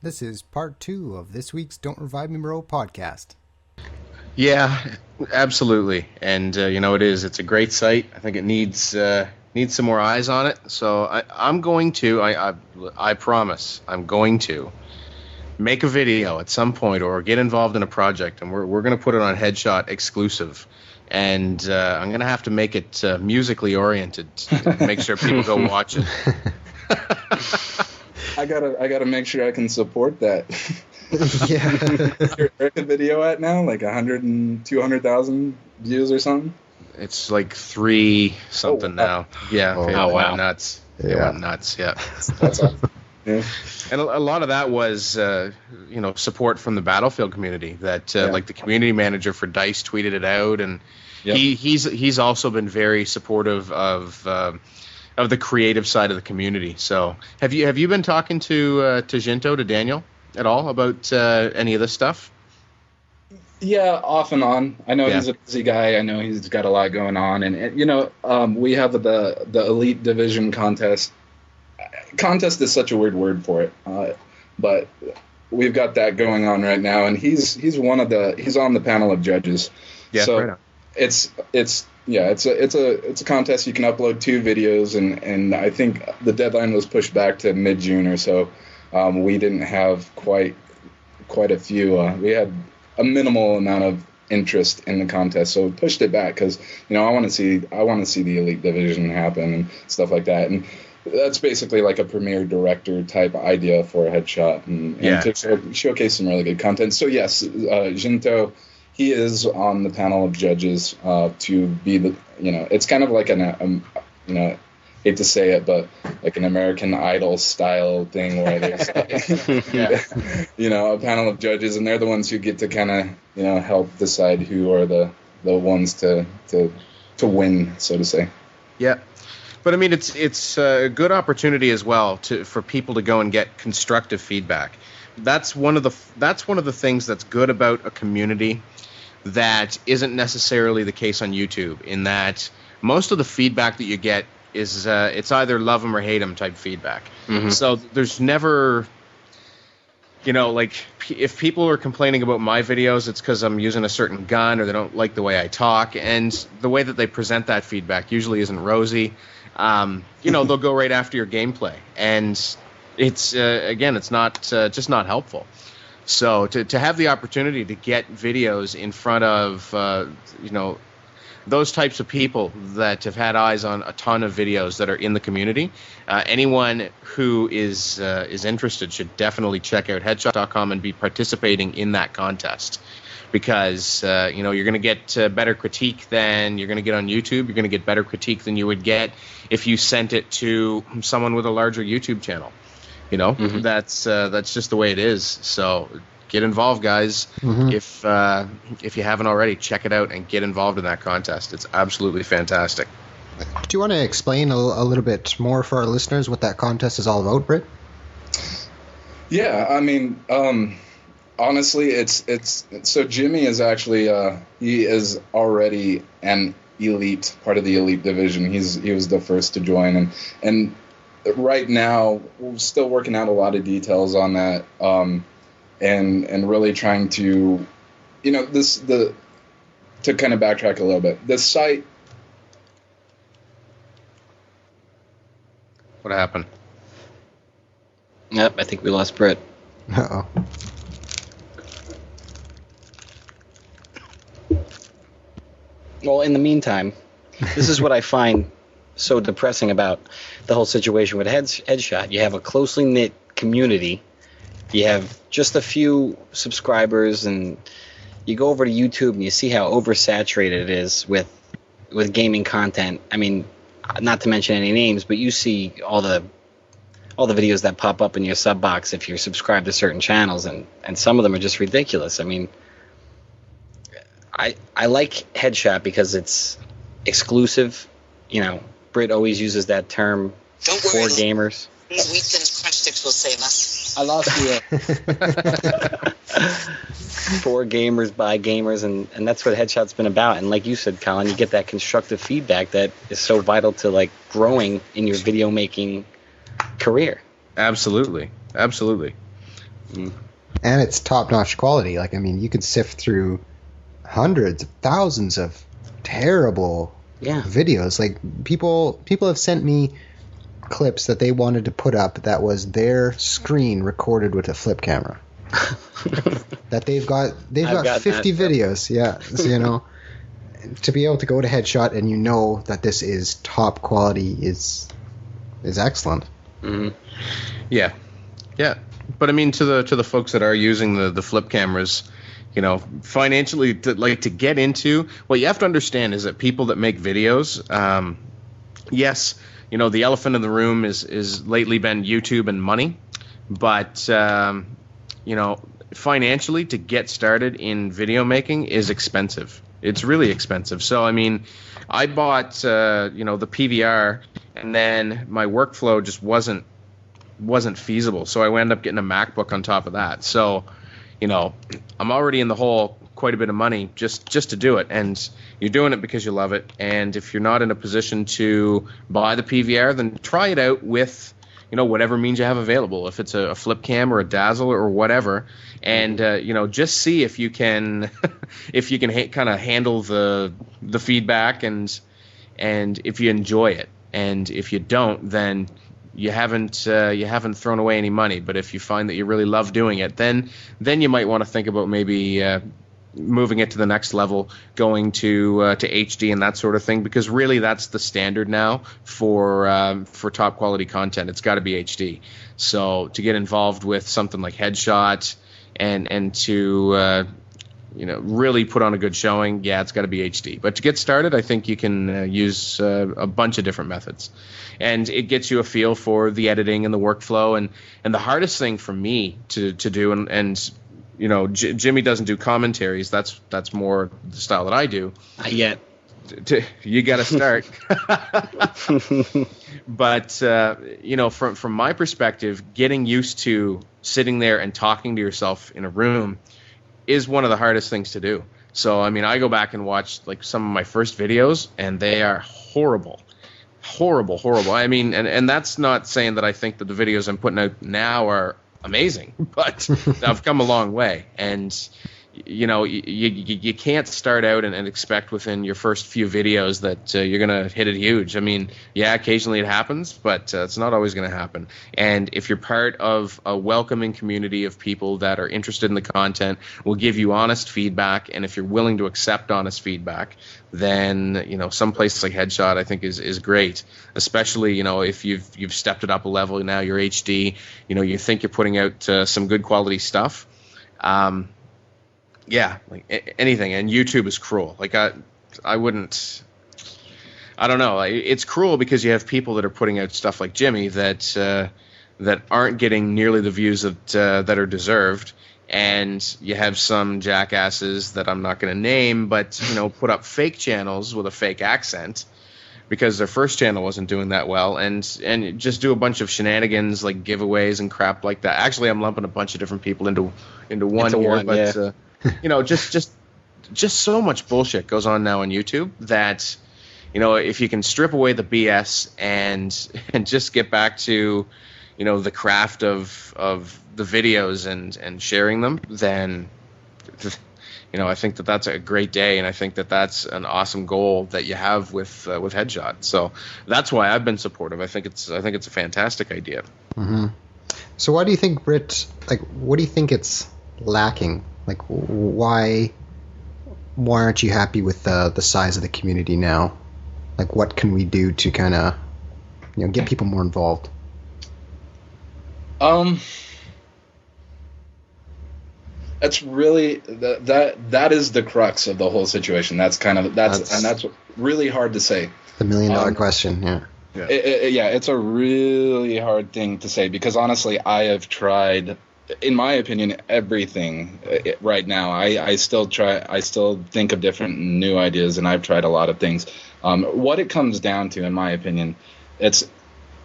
This is part 2 of this week's Don't Revive Me Bro podcast. Yeah, absolutely. And, it's a great site. I think it needs some more eyes on it. So I promise, I'm going to make a video at some point or get involved in a project, and we're going to put it on Headshot exclusive. And I'm going to have to make it musically oriented to make sure people go watch it. I gotta make sure I can support that. Yeah. Where's the video at now? Like 100 and 200,000 views or something? It's like 3 something now. Yeah. Oh, it wow. went nuts. Yeah. It went nuts. Yeah. That's awesome. Yeah. And a lot of that was, support from the Battlefield community. That like the community manager for DICE tweeted it out, and he's also been very supportive of the creative side of the community. So have you been talking to Jinto, to Daniel, at all about any of this stuff? Yeah, off and on. I know he's a busy guy. I know he's got a lot going on, and we have the Elite Division contest. Contest is such a weird word for it, but we've got that going on right now, and he's on the panel of judges. Yeah, so right on. it's a contest. You can upload 2 videos, and I think the deadline was pushed back to mid-June or so. We didn't have quite a few. We had a minimal amount of interest in the contest, so we pushed it back because I want to see the Elite Division happen and stuff like that. And that's basically like a premiere director type idea for a Headshot and to showcase some really good content. So yes, Jinto, he is on the panel of judges to be the, it's kind of like hate to say it, but like an American Idol style thing where there's a panel of judges, and they're the ones who get to kind of help decide who are the ones to win, so to say. Yeah. But I mean, it's a good opportunity as well for people to go and get constructive feedback. That's one of the things that's good about a community that isn't necessarily the case on YouTube. In that most of the feedback that you get is it's either love them or hate them type feedback. Mm-hmm. So there's never, like if people are complaining about my videos, it's because I'm using a certain gun or they don't like the way I talk, and the way that they present that feedback usually isn't rosy. They'll go right after your gameplay, and it's it's not just not helpful. So to have the opportunity to get videos in front of those types of people that have had eyes on a ton of videos that are in the community, anyone who is interested should definitely check out headshot.com and be participating in that contest. Because you're going to get better critique than you're going to get on YouTube. You're going to get better critique than you would get if you sent it to someone with a larger YouTube channel. Mm-hmm. That's just the way it is. So get involved, guys. Mm-hmm. If you haven't already, check it out and get involved in that contest. It's absolutely fantastic. Do you want to explain a little bit more for our listeners what that contest is all about, Britt? Yeah, I mean. Honestly, it's so Jimmy is actually he is already an elite part of the Elite Division. He was the first to join, and right now we're still working out a lot of details on that, and really trying to, to kind of backtrack a little bit. The site. What happened? Yep, I think we lost Britt. Uh-oh. Well, in the meantime, this is what I find so depressing about the whole situation with Headshot. You have a closely knit community. You have just a few subscribers, and you go over to YouTube and you see how oversaturated it is with gaming content. I mean, not to mention any names, but you see all the videos that pop up in your sub box if you're subscribed to certain channels, and some of them are just ridiculous. I mean, I like Headshot because it's exclusive. Britt always uses that term for gamers. These wheat thins crunch sticks will save us. I lost you. For gamers, by gamers, and that's what Headshot's been about. And like you said, Colin, you get that constructive feedback that is so vital to growing in your video making career. Absolutely. And it's top-notch quality. Like, I mean, you could sift through hundreds of thousands of terrible videos. Like, people have sent me clips that they wanted to put up that was their screen recorded with a flip camera. That they've got 50 videos. Yeah. So, to be able to go to headshot and you know that this is top quality is excellent. Mm-hmm. Yeah. But I mean, to the folks that are using the flip cameras, financially, to get into, what you have to understand is that people that make videos, yes, the elephant in the room is lately been YouTube and money, but financially, to get started in video making is expensive. It's really expensive. So I mean, I bought the PVR, and then my workflow just wasn't feasible. So I wound up getting a MacBook on top of that. So, I'm already in the hole quite a bit of money just to do it. And you're doing it because you love it. And if you're not in a position to buy the PVR, then try it out with, whatever means you have available. If it's a flip cam or a dazzle or whatever. And, just see if you can, kind of handle the feedback and if you enjoy it. And if you don't, then you haven't thrown away any money. But if you find that you really love doing it, then you might want to think about maybe moving it to the next level, going to HD and that sort of thing, because really that's the standard now for top quality content. It's got to be HD. So to get involved with something like Headshot and to really put on a good showing, it's got to be HD. But to get started, I think you can use a bunch of different methods. And it gets you a feel for the editing and the workflow. And the hardest thing for me to do, and Jimmy doesn't do commentaries. That's more the style that I do. Not yet. You got to start. But, from my perspective, getting used to sitting there and talking to yourself in a room is one of the hardest things to do. So, I mean, I go back and watch like some of my first videos, and they are horrible. I mean, and that's not saying that I think that the videos I'm putting out now are amazing, but I've come a long way. And you can't start out and expect within your first few videos that you're gonna hit it huge. I mean, occasionally it happens, but it's not always gonna happen. And if you're part of a welcoming community of people that are interested in the content, will give you honest feedback, and if you're willing to accept honest feedback, then some place like Headshot I think is great. Especially if you've stepped it up a level, now you're HD. You think you're putting out some good quality stuff. Like anything, and YouTube is cruel. Like I wouldn't. I don't know. It's cruel because you have people that are putting out stuff like Jimmy that aren't getting nearly the views that are deserved, and you have some jackasses that I'm not going to name, but put up fake channels with a fake accent because their first channel wasn't doing that well, and just do a bunch of shenanigans like giveaways and crap like that. Actually, I'm lumping a bunch of different people into one here, but. Yeah. Just so much bullshit goes on now on YouTube that, if you can strip away the BS and just get back to, the craft of the videos and sharing them, then, I think that that's a great day, and I think that that's an awesome goal that you have with Headshot. So that's why I've been supportive. I think it's a fantastic idea. Mm-hmm. So why do you think, Britt? Like, what do you think it's lacking? Like, why aren't you happy with the size of the community now? Like, what can we do to kind of, get people more involved? That's really that is the crux of the whole situation. That's really hard to say. The $1 million question, yeah. It's a really hard thing to say because honestly, I have tried, in my opinion, everything right now. I still think of different new ideas, and I've tried a lot of things. What it comes down to, in my opinion, it's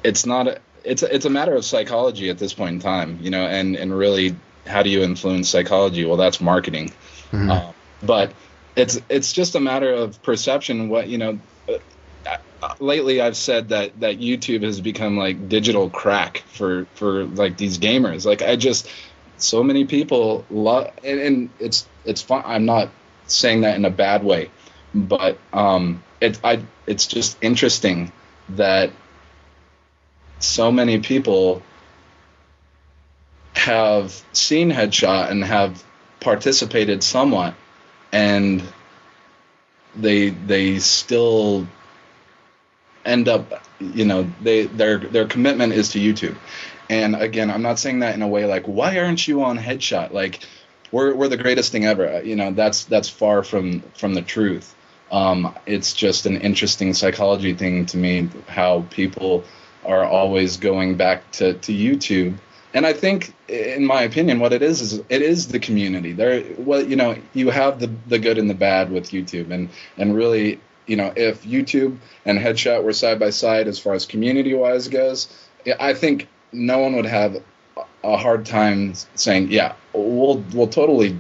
a matter of psychology at this point in time, and really, how do you influence psychology? Well, that's marketing. Mm-hmm. But it's just a matter of perception. Lately I've said that YouTube has become like digital crack for like these gamers. Like so many people love, and it's fun. I'm not saying that in a bad way, but it's just interesting that so many people have seen Headshot and have participated somewhat, and they still end up, their commitment is to YouTube. And again, I'm not saying that in a way like, why aren't you on Headshot? Like, we're the greatest thing ever. That's far from the truth. It's just an interesting psychology thing to me, how people are always going back to YouTube. And I think, in my opinion, what it is it is the community. You have the good and the bad with YouTube, and really, if YouTube and Headshot were side by side as far as community-wise goes, I think no one would have a hard time saying, yeah, we'll totally,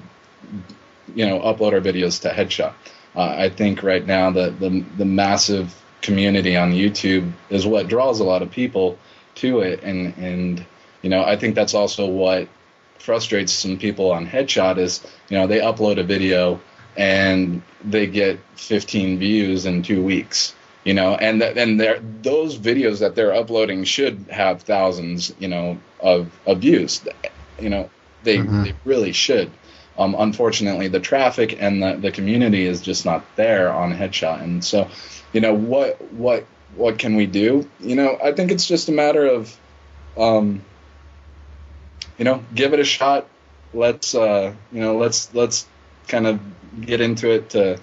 upload our videos to Headshot. I think right now the massive community on YouTube is what draws a lot of people to it, and I think that's also what frustrates some people on Headshot is, they upload a video and they get 15 views in 2 weeks, and those videos that they're uploading should have thousands, of views, they really should. Unfortunately, the traffic and the community is just not there on Headshot, and so, what can we do? I think it's just a matter of, give it a shot. Let's kind of get into it to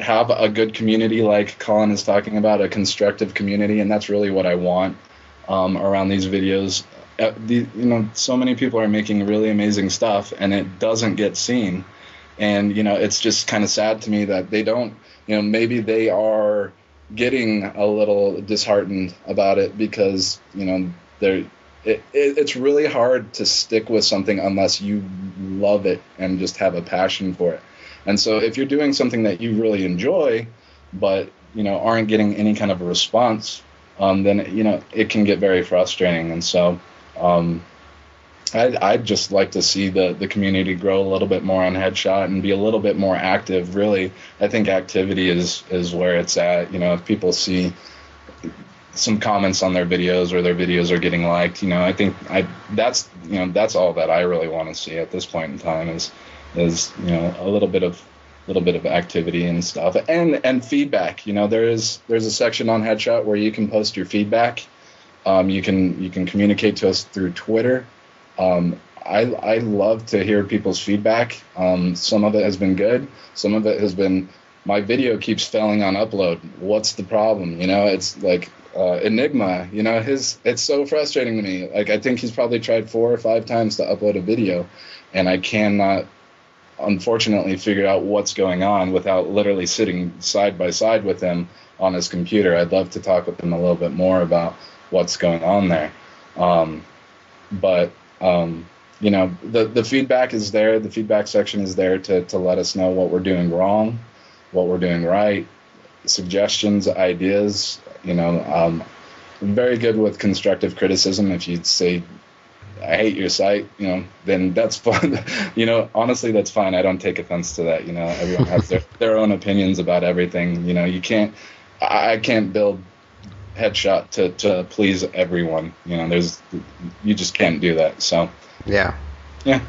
have a good community, like Colin is talking about, a constructive community, and that's really what I want around these videos. So many people are making really amazing stuff, and it doesn't get seen, and it's just kind of sad to me that they don't. Maybe they are getting a little disheartened about it because it's really hard to stick with something unless you love it and just have a passion for it. And so if you're doing something that you really enjoy, but aren't getting any kind of a response, then it can get very frustrating. And so I'd just like to see the community grow a little bit more on Headshot and be a little bit more active. Really, I think activity is where it's at. If people see some comments on their videos or their videos are getting liked, I think that's all that I really want to see at this point in time is a little bit of activity and stuff and feedback. There's a section on Headshot where you can post your feedback. You can communicate to us through Twitter. I love to hear people's feedback. Some of it has been good. Some of it has been, my video keeps failing on upload. What's the problem? It's like Enigma. It's so frustrating to me. Like, I think he's probably tried 4 or 5 times to upload a video, and I cannot, unfortunately, figure out what's going on without literally sitting side by side with him on his computer. I'd love to talk with him a little bit more about what's going on there. But the feedback is there. The feedback section is there to let us know what we're doing wrong, what we're doing right, suggestions, ideas. I'm very good with constructive criticism. If you say, I hate your site, then that's fine. Honestly, that's fine. I don't take offense to that. Everyone has their own opinions about everything. I can't build Headshot to please everyone. You just can't do that. So yeah. But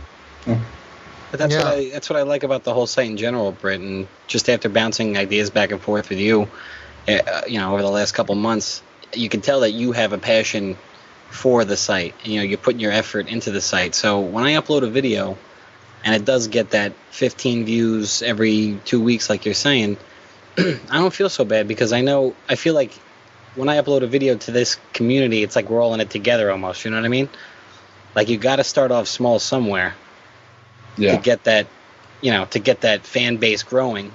that's what I like about the whole site in general, Britt. And just after bouncing ideas back and forth with you, over the last couple months, you can tell that you have a passion for the site. You're putting your effort into the site. So when I upload a video and it does get that 15 views every 2 weeks, like you're saying, I don't feel so bad because I feel like when I upload a video to this community, it's like we're all in it together almost. You know what I mean? Like, you got to start off small somewhere to get that fan base growing.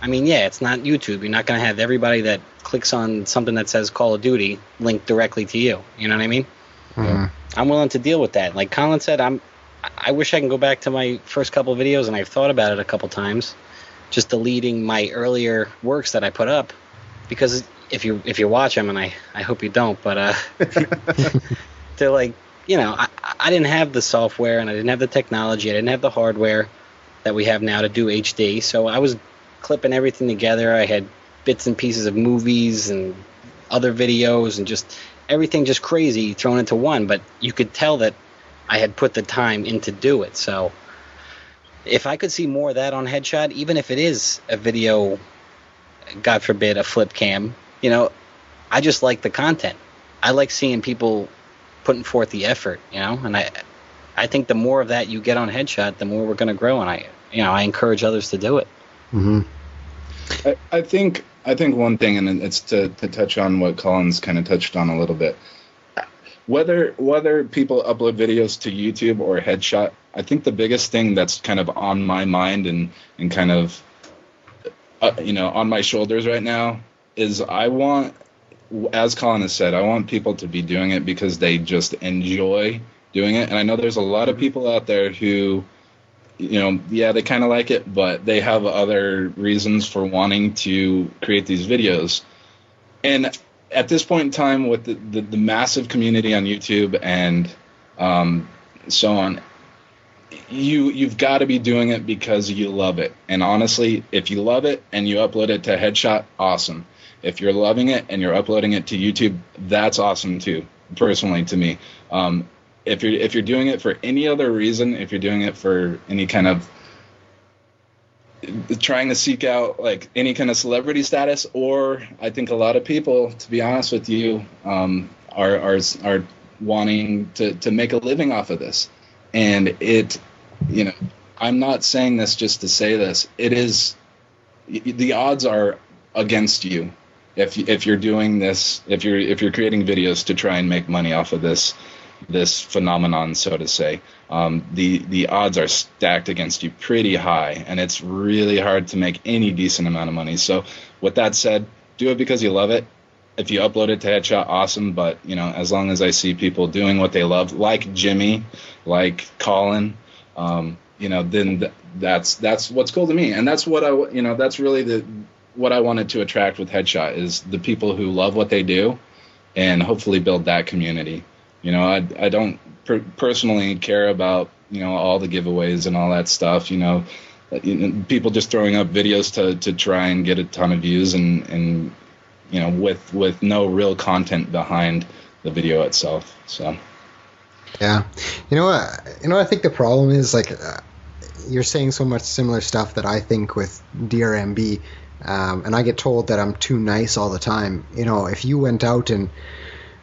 I mean, it's not YouTube. You're not going to have everybody that clicks on something that says Call of Duty linked directly to you. You know what I mean? Mm-hmm. I'm willing to deal with that. Like Colin said, I wish I can go back to my first couple videos, and I've thought about it a couple times, just deleting my earlier works that I put up, because if you watch them, and I hope you don't, but they're like I didn't have the software and I didn't have the technology. I didn't have the hardware that we have now to do HD. So I was clipping everything together. I had bits and pieces of movies and other videos and just everything just crazy thrown into one. But you could tell that I had put the time in to do it. So if I could see more of that on Headshot, even if it is a video, God forbid, a flip cam, I just like the content. I like seeing people putting forth the effort, and I think the more of that you get on Headshot, the more we're going to grow, and I encourage others to do it. Mm-hmm. I think one thing, and it's to touch on what Colin's kind of touched on a little bit. Whether people upload videos to YouTube or Headshot, I think the biggest thing that's kind of on my mind and kind of on my shoulders right now is I want, as Colin has said, I want people to be doing it because they just enjoy doing it. And I know there's a lot of people out there who, they kind of like it, but they have other reasons for wanting to create these videos. And at this point in time, with the massive community on YouTube and so on, you've got to be doing it because you love it. And honestly, if you love it and you upload it to Headshot, awesome. If you're loving it and you're uploading it to YouTube, that's awesome too, personally to me. If you're doing it for any other reason, if you're doing it for any kind of trying to seek out like any kind of celebrity status, or I think a lot of people, to be honest with you, are wanting to make a living off of this. And I'm not saying this just to say this. It is, the odds are against you if you're doing this, if you're creating videos to try and make money off of this phenomenon, so to say. The odds are stacked against you pretty high, and it's really hard to make any decent amount of money. So with that said, do it because you love it. If you upload it to Headshot, awesome. But as long as I see people doing what they love, like Jimmy, like Colin, then that's what's cool to me. And that's what that's really what I wanted to attract with Headshot, is the people who love what they do, and hopefully build that community. I don't personally care about all the giveaways and all that stuff. People just throwing up videos to try and get a ton of views and with no real content behind the video itself. So yeah, I think the problem is, like, you're saying so much similar stuff that I think with DRMB, and I get told that I'm too nice all the time. If you went out and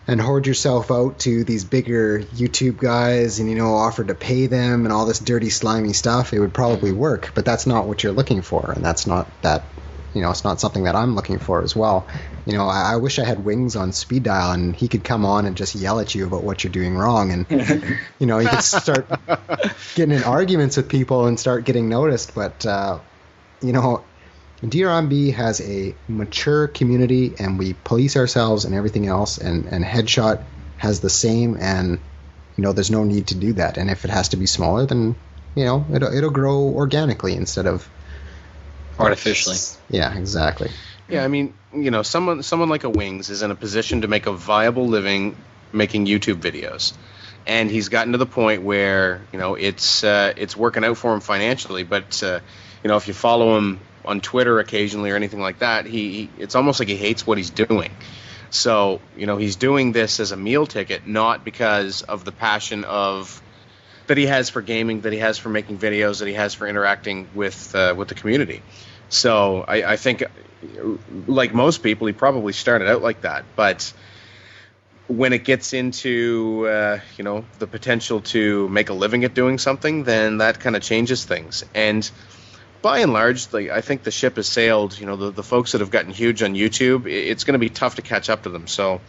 hoard yourself out to these bigger YouTube guys and, offered to pay them and all this dirty, slimy stuff, it would probably work. But that's not what you're looking for, and that's not that, it's not something that I'm looking for as well. I wish I had Wings on speed dial and he could come on and just yell at you about what you're doing wrong, and you could start getting in arguments with people and start getting noticed. But DRMB has a mature community, and we police ourselves and everything else, and Headshot has the same, and there's no need to do that. And if it has to be smaller, then it'll grow organically instead of artificially. Yeah, exactly. Yeah, I mean, someone like a Wings is in a position to make a viable living making YouTube videos, and he's gotten to the point where it's working out for him financially. But if you follow him on Twitter occasionally or anything like that, it's almost like he hates what he's doing. So he's doing this as a meal ticket, not because of the passion that he has for gaming, that he has for making videos, that he has for interacting with the community. So I think, like most people, he probably started out like that. But when it gets into the potential to make a living at doing something, then that kind of changes things. And by and large, I think the ship has sailed. The folks that have gotten huge on YouTube, it's going to be tough to catch up to them. So,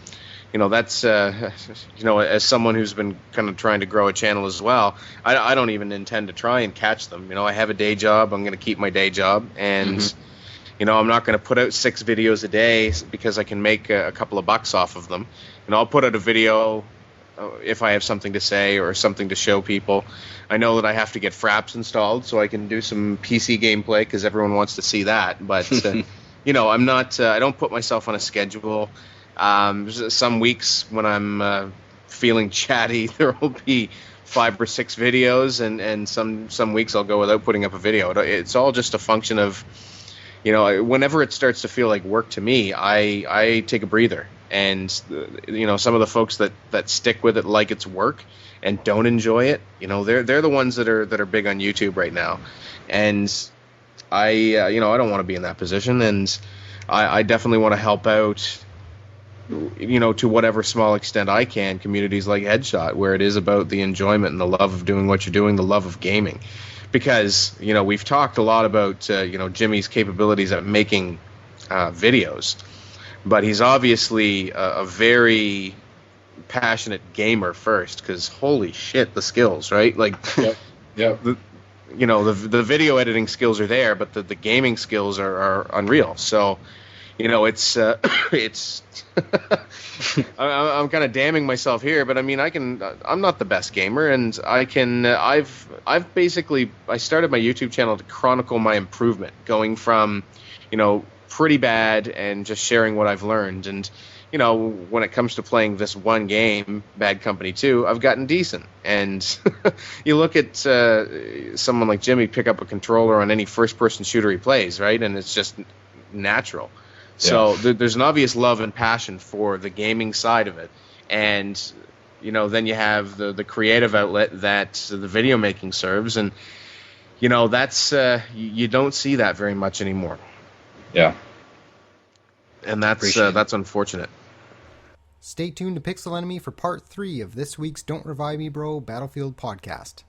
that's as someone who's been kind of trying to grow a channel as well, I don't even intend to try and catch them. I have a day job. I'm going to keep my day job, and I'm not going to put out 6 videos a day because I can make a couple of bucks off of them. I'll put out a video if I have something to say or something to show people. I know that I have to get fraps installed so I can do some PC gameplay because everyone wants to see that. But I'm not. I don't put myself on a schedule. Some weeks when I'm feeling chatty, there will be 5 or 6 videos, and some weeks I'll go without putting up a video. It's all just a function of, whenever it starts to feel like work to me, I take a breather. And some of the folks that stick with it like it's work and don't enjoy it, they're the ones that are big on YouTube right now. And I don't want to be in that position, and I definitely want to help out, to whatever small extent I can, communities like Headshot, where it is about the enjoyment and the love of doing what you're doing, the love of gaming. Because, we've talked a lot about, Jimmy's capabilities at making videos, but he's obviously a very passionate gamer first, because holy shit, the skills, right? Like, yep. The video editing skills are there, but the gaming skills are unreal. So, it's I'm kind of damning myself here, but I mean, I'm not the best gamer, and I've basically, I started my YouTube channel to chronicle my improvement, going from, pretty bad and just sharing what I've learned. And, when it comes to playing this one game, Bad Company 2, I've gotten decent. And you look at someone like Jimmy pick up a controller on any first-person shooter he plays, right? And it's just natural. So there's an obvious love and passion for the gaming side of it. And, then you have the creative outlet that the video making serves. And, that's you don't see that very much anymore. Yeah. And that's unfortunate. Stay tuned to Pixel Enemy for part 3 of this week's Don't Revive Me Bro Battlefield podcast.